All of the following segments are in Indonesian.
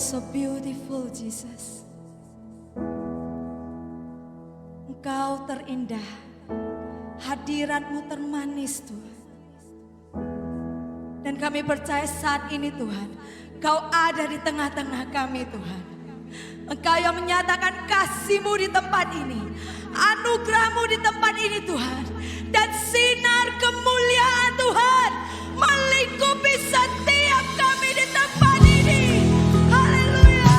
so beautiful, Jesus. Engkau terindah, hadirat-Mu termanis, Tuhan. Dan kami percaya saat ini, Tuhan, Engkau ada di tengah-tengah kami, Tuhan. Engkau yang menyatakan kasih-Mu di tempat ini, anugerah-Mu di tempat ini, Tuhan. Dan sinar kemuliaan Tuhan melingkupi setiap kami di tempat ini. Haleluya.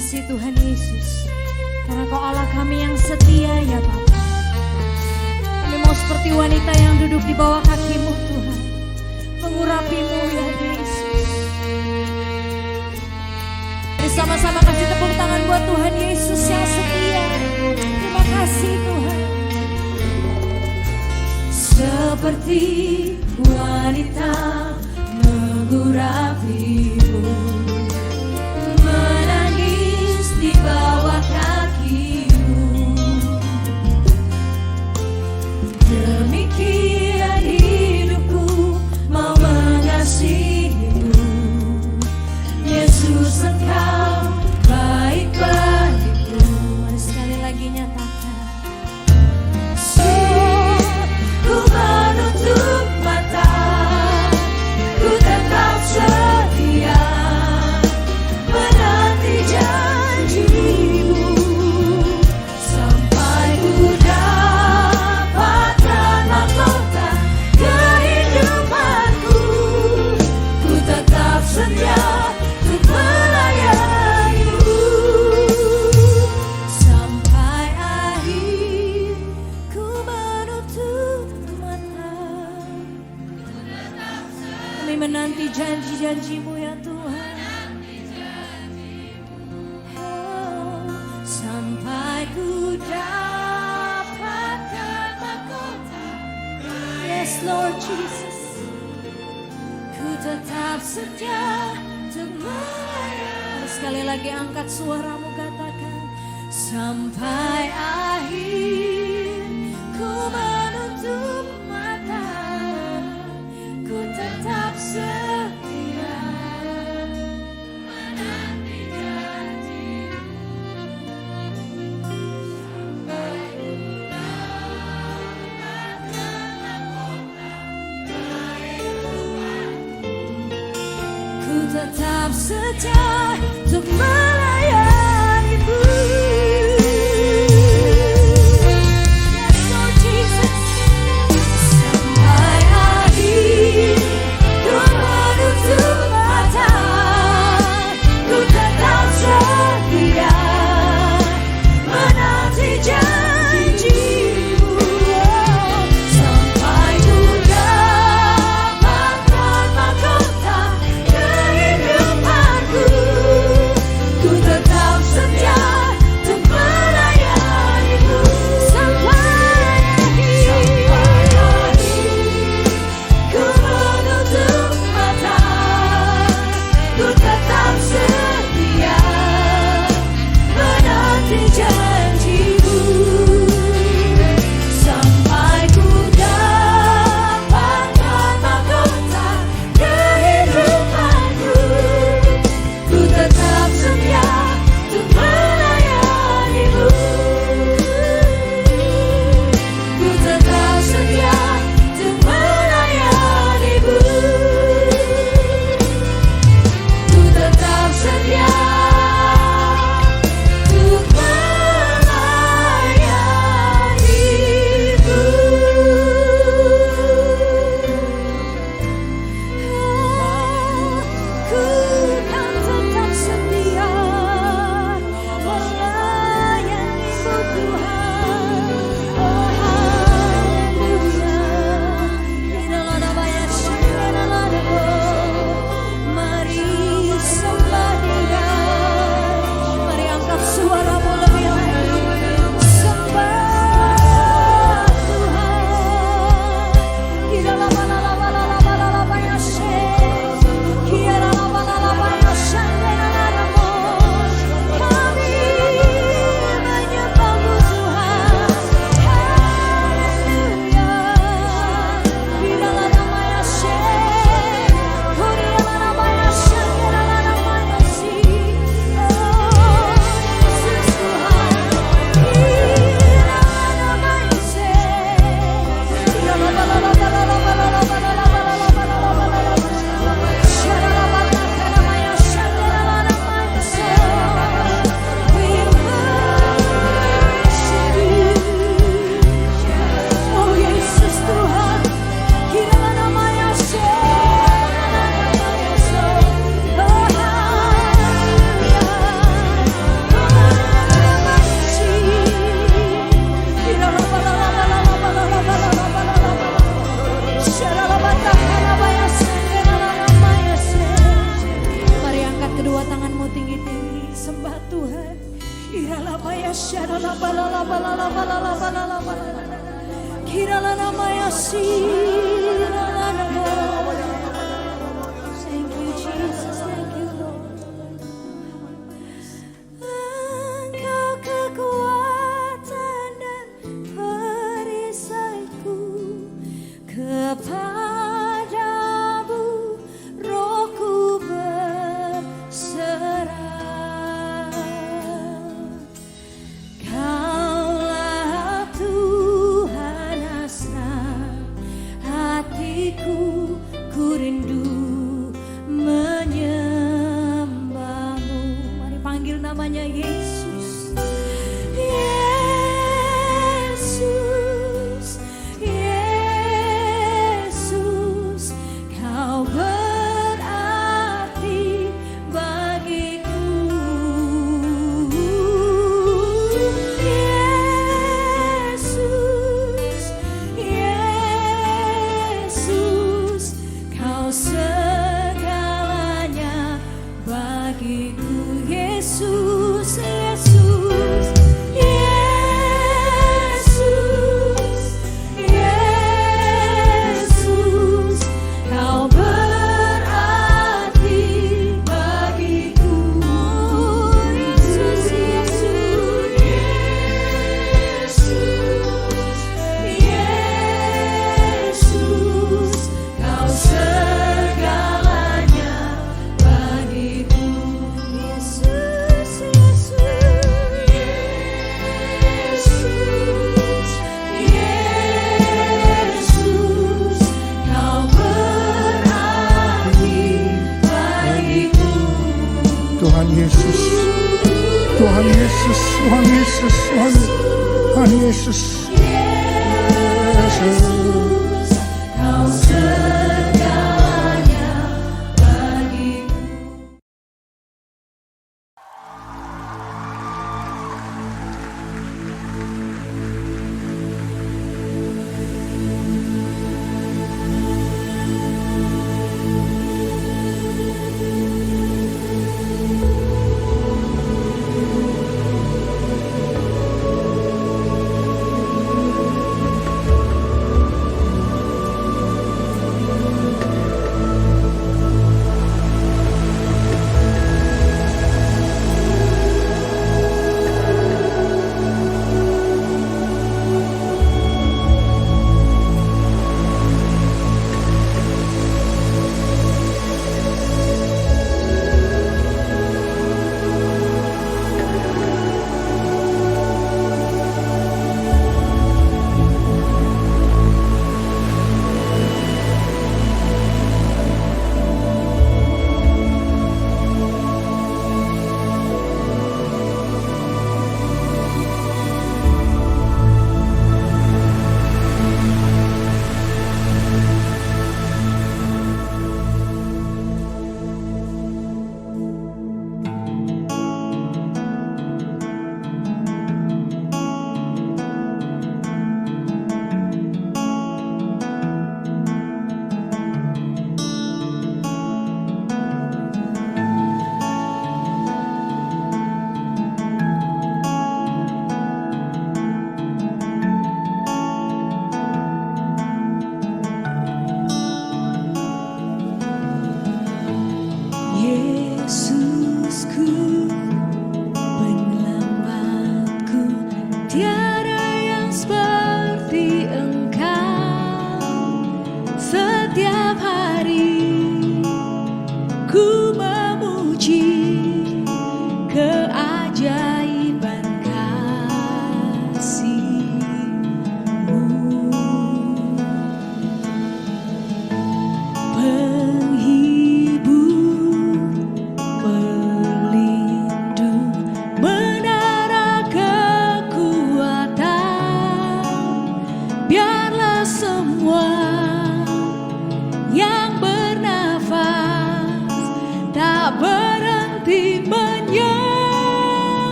kasih Tuhan Yesus, karena Kau Allah kami yang setia ya Bapa. Kami mau seperti wanita yang duduk di bawah kaki-Mu Tuhan, mengurapi-Mu ya Yesus. Bersama-sama kasih tepuk tangan buat Tuhan Yesus yang setia. Terima kasih Tuhan. Seperti wanita mengurapi-Mu, menangis di bawah kaki-Mu, demikian hidupku mau mengasihi-Mu. Yesus, Engkau baik bagiku. Mari sekali lagi nyatakan. Ku menutup mata, ku tetap setia menanti janji-Mu, sampai ku dapatkan mahkota kehidupanku. Ku tetap setia untuk melayani-Mu sampai akhir. Ku menutup mata, kami menanti janji-janji-Mu ya Tuhan. Oh, sampai ku dapatkan mahkota. Yes Lord Jesus, ku tetap setia untuk melayani. Sekali lagi angkat suaramu, katakan. Sampai akhir ku menutup mata, ku tetap setia menanti janji-Mu. Sampai ku dapatkan mahkota kehidupanku. Ku tetap setia untuk melayani-Mu. Yes Lord Jesus, sampai akhir ku menutup mata, ku tetap setia menanti janji-Mu. Sampai ku dapatkan mahkota kehidupanku, ku tetap Thank you, Jesus. Thank you, Lord. Engkau kekuatan dan perisaiku, kepadamu rohku berserah. Kaulah Tuhan hasrat hatiku, ku rindu menyembahmu. Mari panggil namanya Yesus. Yesus, Yesus, kau berarti bagiku. Yesus, Yesus, kau segalanya bagiku. Yesus, Yesus, Yesus, Yesus, kau berarti bagiku. Yesus, Yesus, Yesus, kau segalanya bagiku. Yesus, Yesus, Yesus, kau berarti bagiku. Tuhan Yesus, Tuhan Yesus, Tuhan Yesus, Tuhan Yesus. Yesus, kau segalanya bagiku.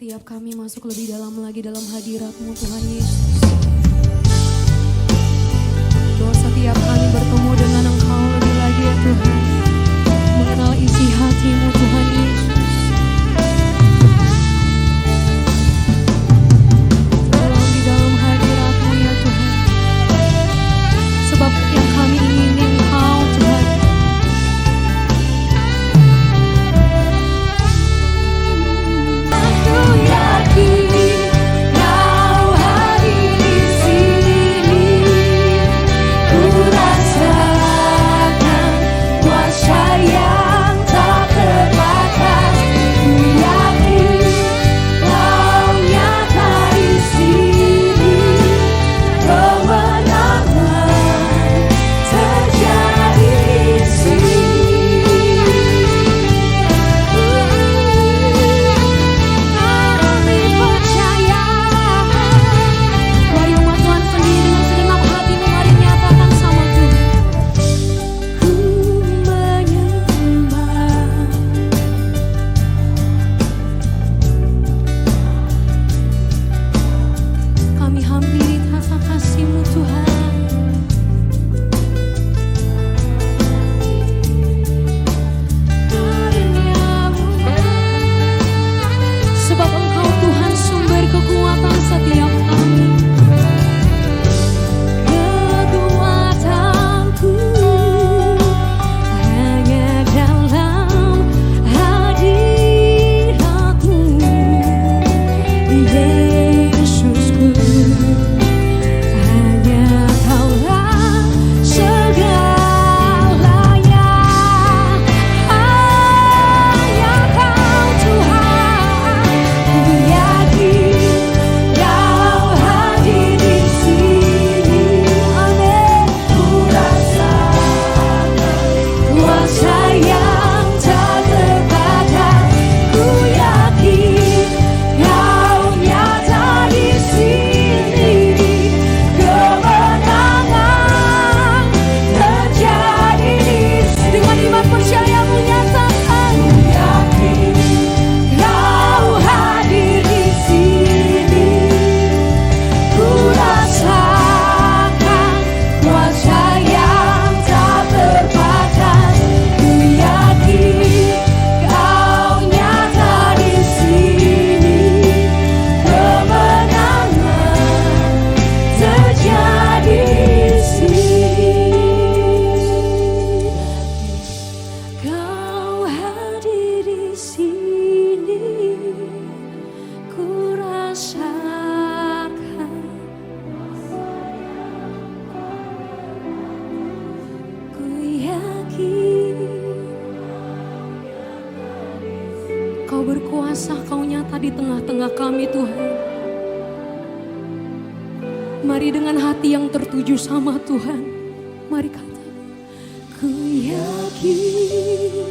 setiap kami masuk lebih dalam lagi dalam hadirat-Mu Tuhan Yesus. Bahwa setiap kami bertemu dengan Engkau lebih lagi ya Tuhan, mengenal isi hati-Mu Tuhan Yesus. Di dalam hadirat-Mu ya Tuhan, sebab yang kami ingini Engkau Tuhan. Kau berkuasa, Kau nyata di tengah-tengah kami Tuhan. Mari dengan hati yang tertuju sama Tuhan, mari kata, ku yakin,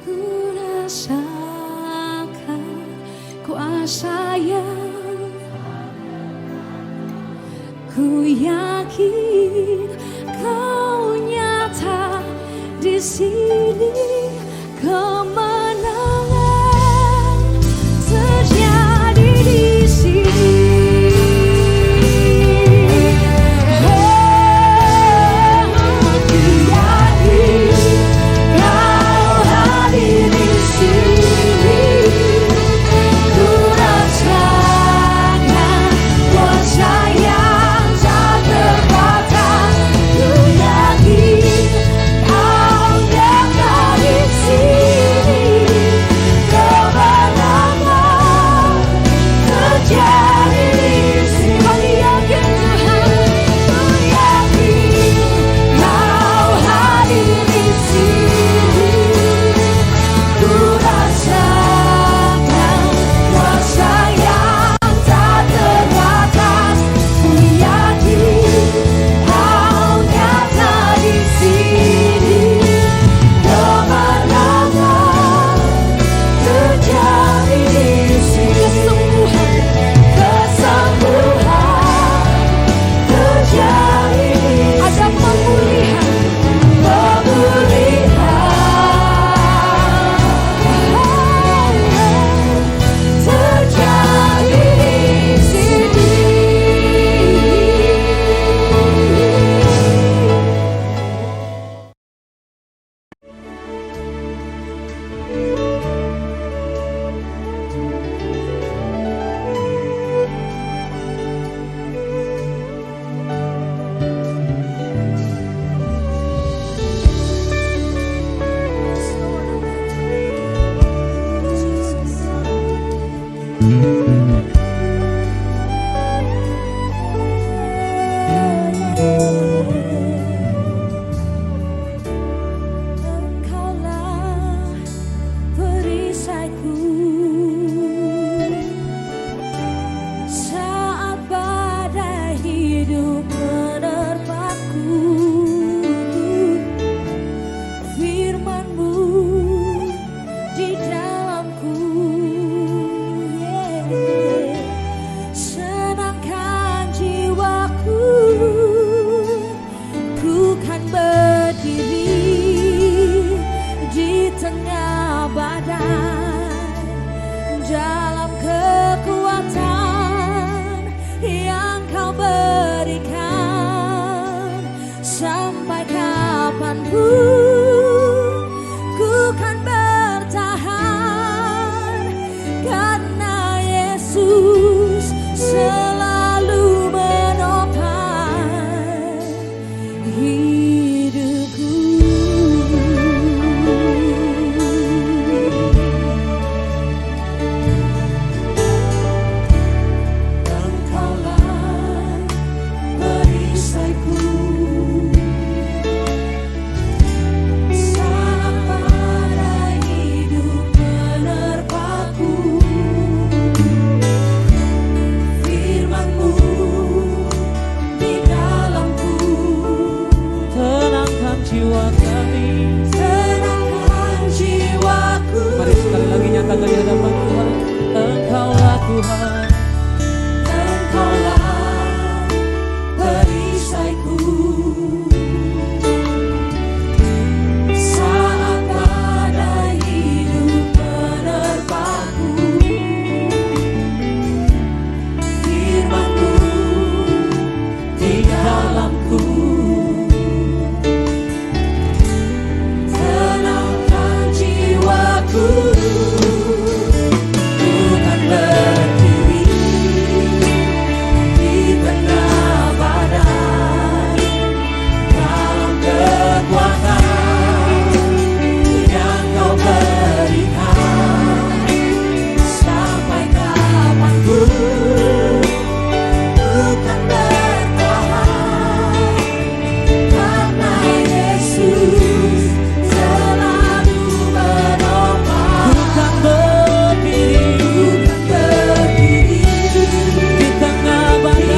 ku rasakan kuasa yang, ku yakin Kau nyata di sini, kemenangan terjadi di sini. Ku yakin Kau hadir di sini, ku rasakan kuasa yang tak terbatas. Ku yakin Kau nyata di sini. hidup menerpaku, firman-Mu di dalamku, senangkan jiwaku, ku kan berdiri di tengah badai, dalam kekuatan yang Kau berikan. Sampai kapanpun ku kan bertahan, karena Yesus selalu menopang hidupku. Engkaulah perisaiku, saat badai hidup menerpaku, firman-Mu di dalamku, Tenangkan jiwa kami. tenangkan jiwaku. Mari sekali lagi nyatakan di hadapan Tuhan, Engkaulah Tuhan. Engkaulah perisaiku, saat badai hidup menerpaku, firman-Mu di dalamku, tenangkan jiwaku, bukan berdiri di tengah badai, dalam kekuatan yang Kau berikan. Sampai kapanpun ku kan bertahan, karena Yesus selalu menopang. Bukan berdiri di tengah badai.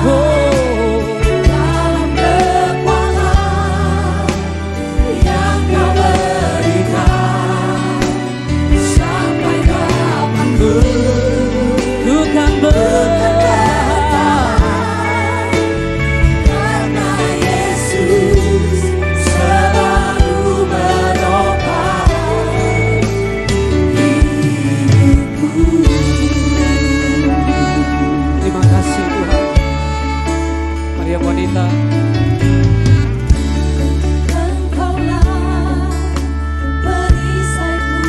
Oh, Dalam kekuatan yang Kau berikan. Sampai kapanpun bukan bertahan. karena Yesus selalu menopang hidupku. Terima kasih Tuhan. Mari yang wanita, Engkaulah perisaiku,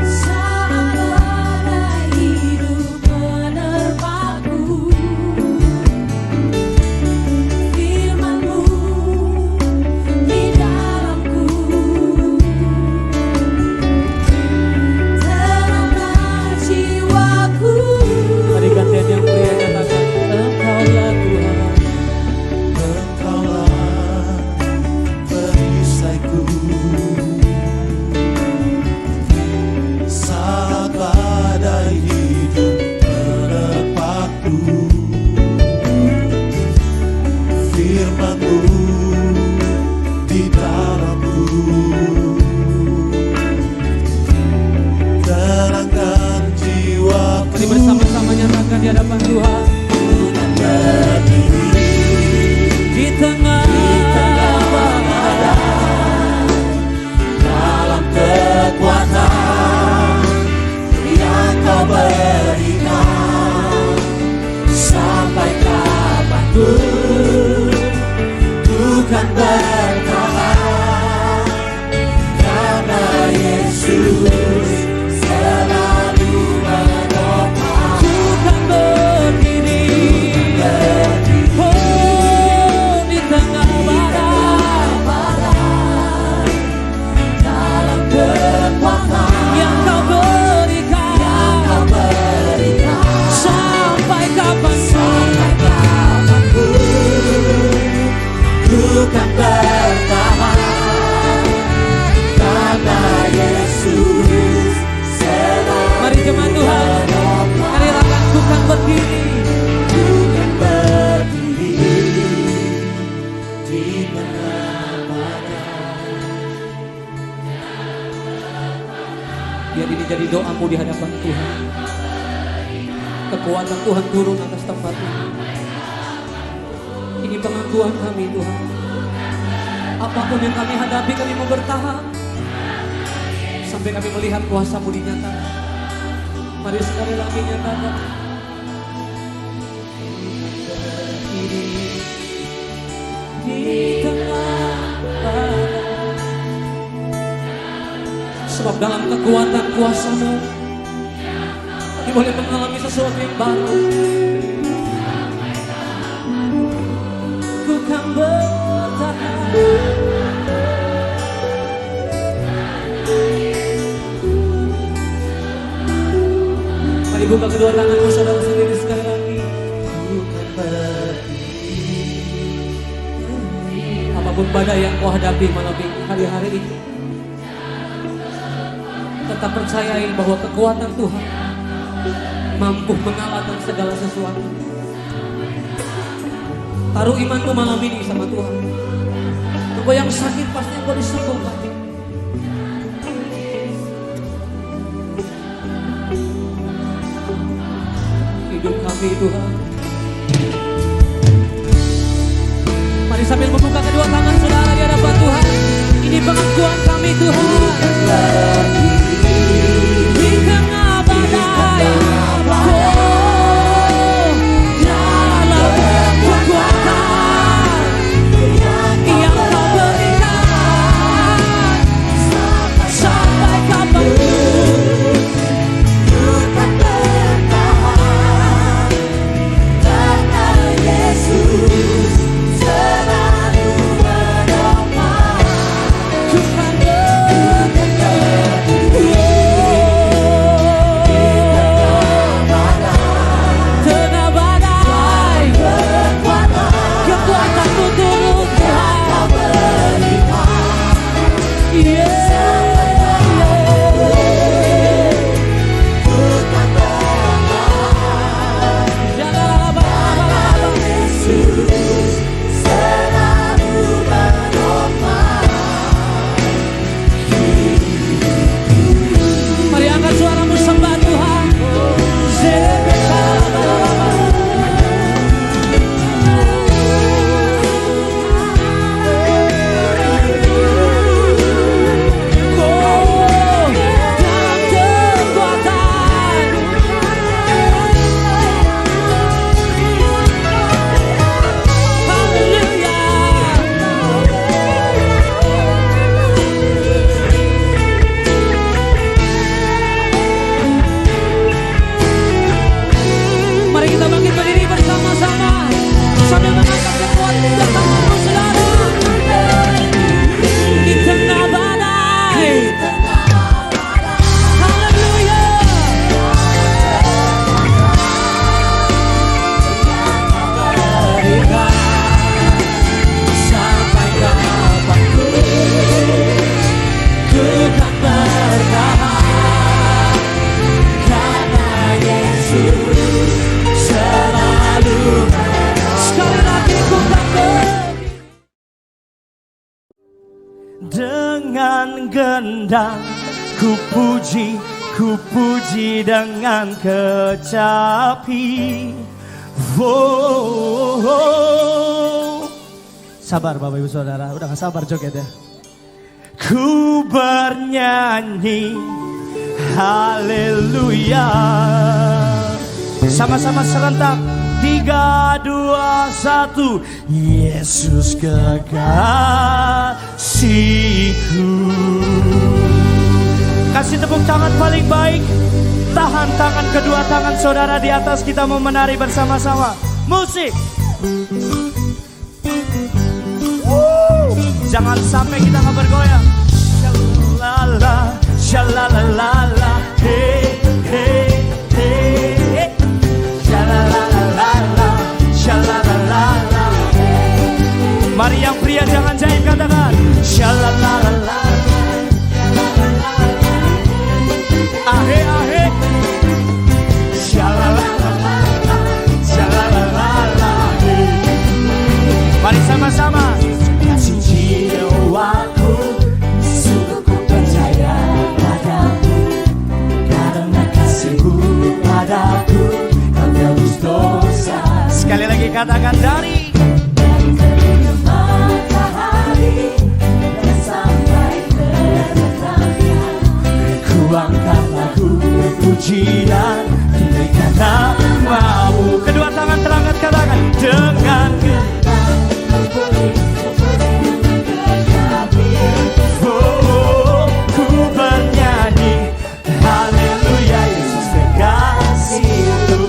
saat badai hidup menerpaku, firman-Mu di dalamku, tenangkan jiwaku. mari gantian yang pria nyatakan, Engkaulah Tuhan. Engkaulah perisaiku, saat badai hidup menerpaku, firman-Mu di dalamku, tenangkan jiwaku. Mari bersama-sama nyatakan di hadapan Tuhan. Di tengah badai, Dalam kekuatan yang Kau berikan. Sampai kapanpun ku kan bertahan, karena Yesus selalu menopang. bukan berdiri. Oh, di tengah badai, Dalam kekuatan yang Kau berikan. Sampai kapan? ku kan bertahan, karena Yesus selalu Mari jemaat Tuhan, berdiri. Ku kan berdiri di tengah badai. Biar ini jadi doamu di hadapan Tuhan. Kekuatan Tuhan turun atas tempat ini. Ini pengakuan kami Tuhan. Apapun yang kami hadapi, kami mau bertahan sampai kami melihat kuasa-Mu dinyatakan. Mari sekali lagi nyatakan. Ini di tengah badai. Sebab dalam kekuatan kuasa-Mu kami boleh mengalami sesuatu yang baru. Ku kan bertahan. Mari buka kedua tanganmu saudara sendiri sekali lagi. Ku kan berdiri. Apapun badai yang kau hadapi malam ini, hari-hari ini, tetap percayai bahwa kekuatan Tuhan mampu mengalahkan segala sesuatu. Taruh imanmu malam ini sama Tuhan. Engkau yang sakit pasti engkau disembuhkan. Hidup kami Tuhan. Mari sambil membuka kedua tangan saudara di hadapan Tuhan. Ini pengakuan kami Tuhan. Di tengah badai, dalam kekuatan yang Kau berikan, sampai kapanpun Ku kan bertahan karena Yesus selalu menopang. Ku kan tengah badai, kekuatan-Mu turun Tuhan. Mari angkat suaramu sembah Tuhan. Dalam kekuatan, mari kita bangkit berdiri bersama-sama sambil mengangkat kekuatan tanganmu saudara. Di tengah badai, haleluya. Sampai kapanpun Ku kan bertahan karena Yesus selalu Sekali lagi ku kan dengan gendang ku puji dengan kecapi. Sabar Bapak Ibu Saudara, udah gak sabar joget ya. Ku bernyanyi haleluya. Sama-sama serentak 3, 2, 1. Yesus kekasihku. Kasih tepuk tangan paling baik. Tahan tangan kedua tangan saudara di atas, kita mau menari bersama-sama. Musik. Jangan sampai kita nggak bergoyang. Shalalala, shalalala, hey, hey, hey. Shalalala, shalalala. Mari yang pria jangan jaim, katakan shalalala. Ahe, ahe. Shalalala. Katakan dari ku angkat lagu pujian tinggikan namamu. Kedua tangan terangkat, katakan dengan ku bernyanyi haleluya Yesus kekasihku.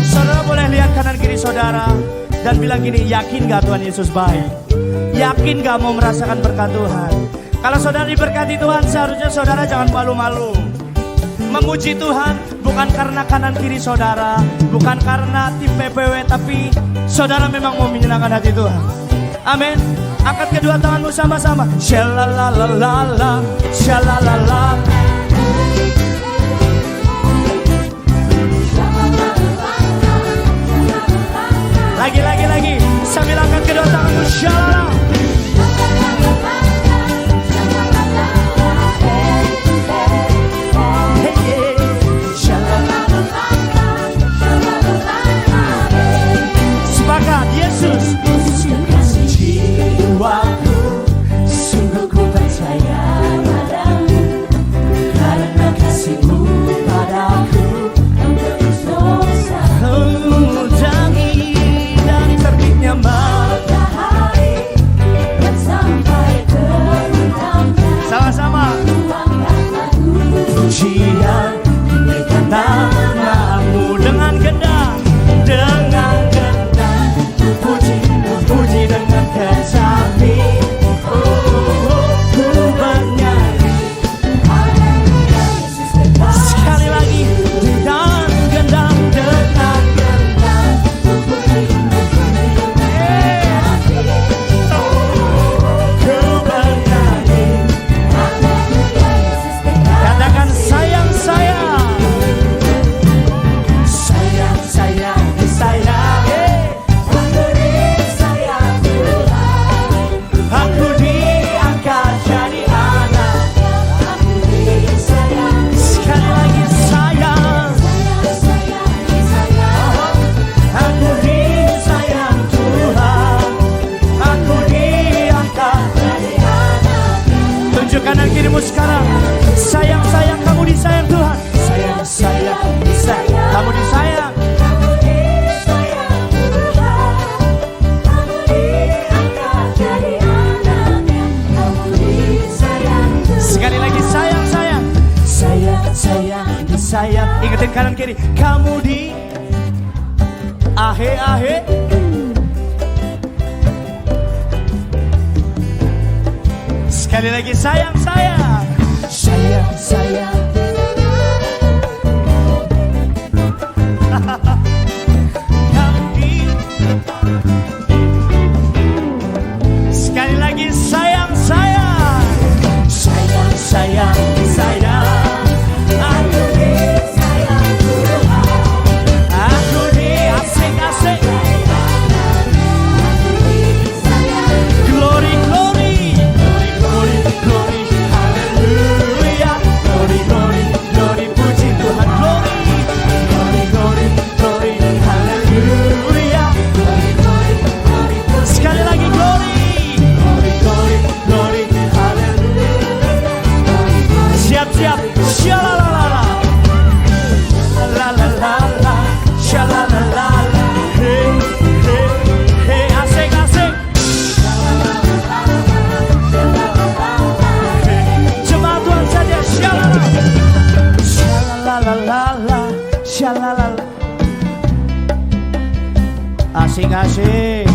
Saudara boleh lihat kanan kiri saudara dan bilang gini, yakin gak Tuhan Yesus baik? Yakin gak mau merasakan berkat Tuhan? Kalau saudara diberkati Tuhan, seharusnya saudara jangan malu-malu. Memuji Tuhan bukan karena kanan kiri saudara, bukan karena tim PPW, tapi saudara memang mau menyenangkan hati Tuhan. Amin. Angkat kedua tanganmu sama-sama. Shalalalala, shalalala. Lagi. Sambil angkat kedua tanganmu. Shalala. Sepakat, Yesus. Jiwaku, sungguh ku percaya padamu, karena kasihmu padaku menebus dosa. Dari terbitnya matahari dan sampai terbenamnya. Sama-sama. Pujian tinggikan namamu dengan gendang, puji dengan kecapi. Ku bernyanyi sekali lagi dengan gendang, ku bernyanyi. Katakan sayang, sayang, sayang, sayang, sayang. Aku diangkat jadi anak. Sekali lagi sayang. Aku disayang Tuhan. Aku diangkat jadi anak. Tunjuk kanan kirimu sekarang. Sayang, sayang, kamu disayang Tuhan. Sayang, sayang, disayang. Kamu disayang. Sekali lagi sayang, sayang, sayang, sayang, disayang. Ingetin kanan kiri. Kamu di ahe. Sekali lagi sayang, sayang, sayang, sayang. Kamu di. Sekali lagi sayang, sayang, sayang, sayang, sayang. Aku disayang Tuhan. Aku di asik-asik. Glory, glory, glory, glory, haleluya. Glory, glory, glory, puji Tuhan. Glory, glory, glory, glory, haleluya. Sekali lagi glory, glory, glory, glory, haleluya. Siap-siap, shalalalala, lalalala, shalalalala. Hey, hey, hey, asik-asik. Jemaat Tuhan saja, shalalalala, shalalalala. Asik-asik.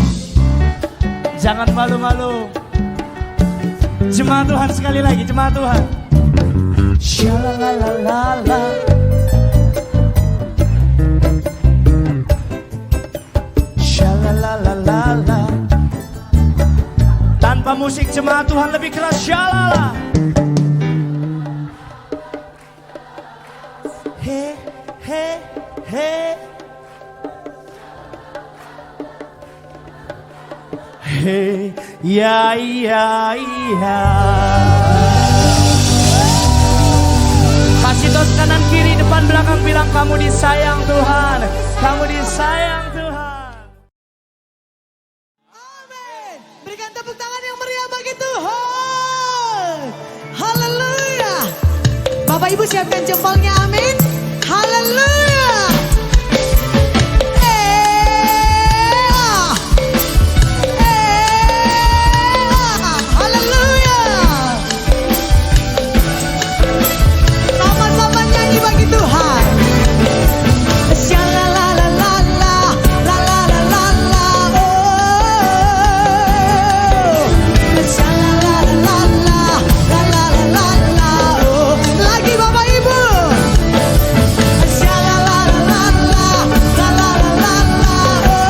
Jangan malu-malu. Jemaat Tuhan sekali lagi, jemaat Tuhan. Shalalalala. Shalalalala. Tanpa musik jemaat Tuhan lebih keras. Shalala. He, he, he. He, ya, ya, ya. Kasih tos kanan kiri depan belakang bilang kamu disayang Tuhan. Kamu disayang Tuhan. Ibu siapkan jempolnya, amin. Haleluya. Haleluya. Sama-sama nyanyi bagi Tuhan. Shalalalalala, lalalalala, oh. Shalalalalala, lalalalala, oh. Lagi Bapak Ibu. Shalalalalala, lalalalala, oh.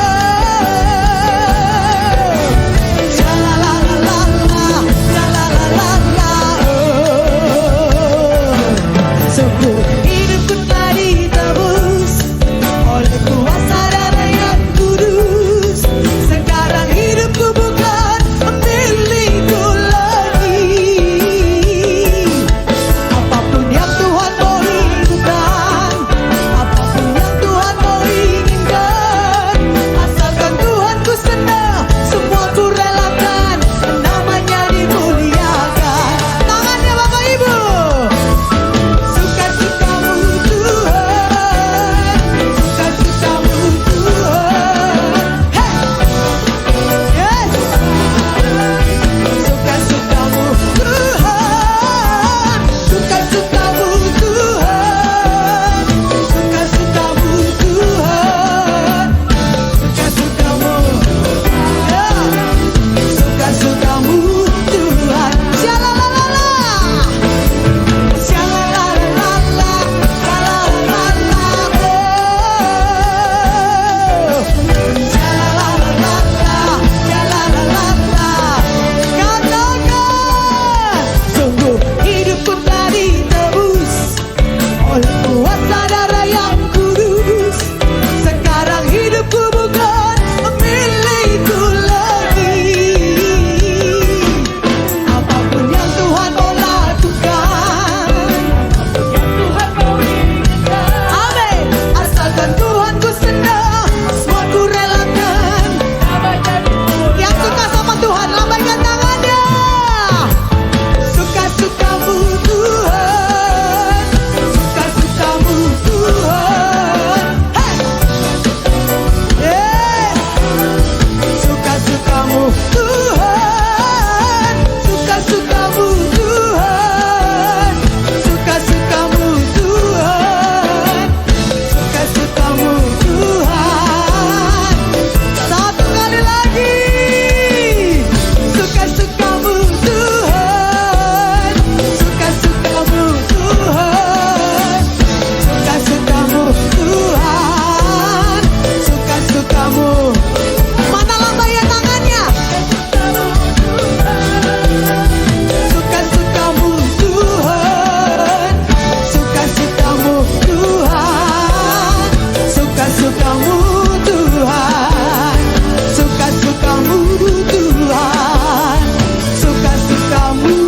Shalalalalala, lalalalala, oh. Sungguh hidupku telah ditebus oleh kuasa darah yang kudus. Sekarang hidupku bukan milikku lagi. Apapun yang Tuhan mau lakukan, apapun yang Tuhan mau inginkan, asalkan Tuhan ku senang, semua ku relakan, namanya dimuliakan. Tangannya Bapak Ibu. Suka-sukamu Tuhan, suka-sukamu Tuhan, hey, yes. Suka-sukamu Tuhan, suka-sukamu Tuhan, suka-sukamu Tuhan, suka-sukamu, ya, suka-sukamu Tuhan. Shalalalalala. Shalalalalala, lalalala, oh. Shalalalala, shalalalala. Katakan, sungguh hidupku telah ditebus oleh kuasa darah yang kudus. Sekarang hidupku bukan milikku lagi. Apapun yang Tuhan mau lakukan, amin. Asalkan Tuhan ku senang, semua ku relakan. Yang suka sama Tuhan, lambaikan tangannya. Suka-sukamu Tuhan, suka-sukamu Tuhan, hey, yes. Suka-sukamu Tuhan, suka-sukamu Tuhan, suka-sukamu Tuhan, suka-sukamu Tuhan. Satu kali lagi. Suka-sukamu Tuhan, suka-sukamu Tuhan, suka-sukamu Tuhan, suka-sukamu. Mana lambaian tangannya? Suka-sukamu Tuhan, suka-sukamu Tuhan, suka-sukamu Tuhan, suka-sukamu Tuhan, suka-sukamu.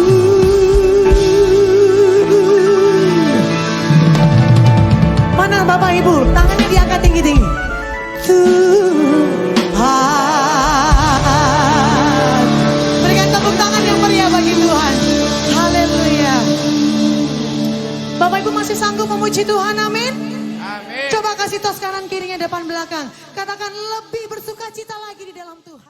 Mana Bapak Ibu? Tangannya diangkat tinggi-tinggi. Tuhan. Berikan tepuk tangan yang meriah bagi Tuhan. Haleluya. Bapak Ibu masih sanggup memuji Tuhan, amin? Amin. Coba kasih tos kanan kirinya depan belakang. Katakan lebih bersuka cita lagi di dalam Tuhan.